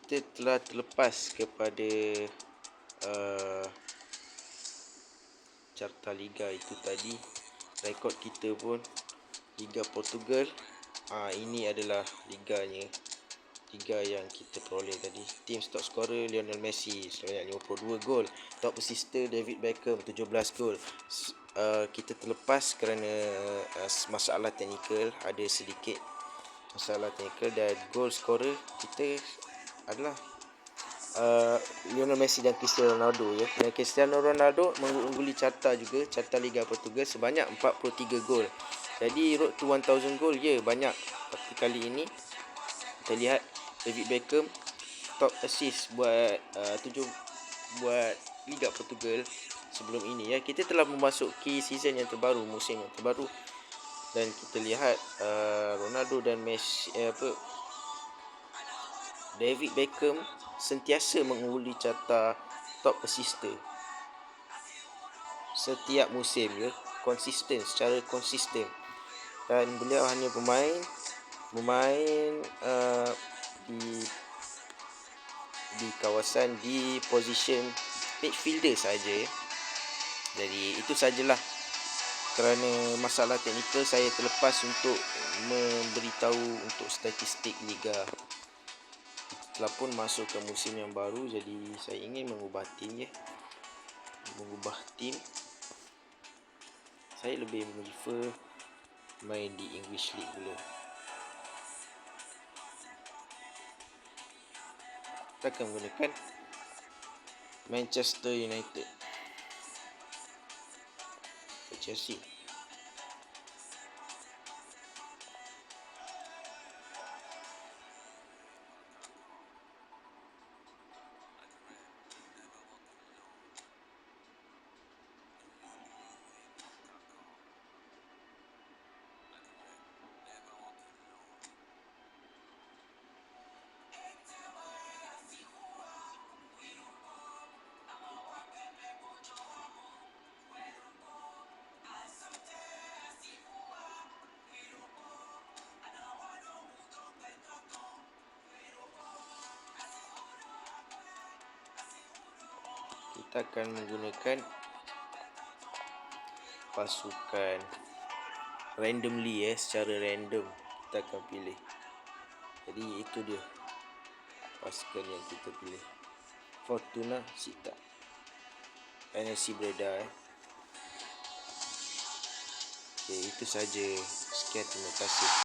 kita telah terlepas kepada carta Liga itu tadi. Rekod kita pun Liga Portugal. Ini adalah liganya, liga yang kita peroleh tadi. Tim top scorer Lionel Messi sebanyak 52 gol. Top assister David Beckham 17 gol. Kita terlepas kerana masalah teknikal, ada sedikit masalah teknikal, dan gol scorer kita adalah Lionel Messi dan Cristiano Ronaldo ya. Dan Cristiano Ronaldo mengungguli carta juga, carta Liga Portugal sebanyak 43 gol. Jadi road to 1000 gol banyak. Tapi kali ini kita lihat David Beckham top assist buat buat Liga Portugal sebelum ini ya. Kita telah memasuki season yang terbaru, musim yang terbaru, dan kita lihat Ronaldo dan Messi David Beckham sentiasa mengungguli carta top assister setiap musim ya, secara konsisten. Dan beliau hanya bermain di kawasan, di position midfielder saja ya. Jadi itu sajalah. Kerana masalah teknikal, saya terlepas untuk memberitahu untuk statistik Liga. Telah pun masuk ke musim yang baru, jadi saya ingin mengubah tim ya. Mengubah tim. Saya lebih prefer main di English League dulu. Kita akan menggunakan Manchester United, Chelsea. Kita akan menggunakan pasukan randomly secara random kita akan pilih. Jadi itu dia pasukan yang kita pilih. Fortuna Sittard, NFC Breda Okey, itu saja. Sekian, terima kasih.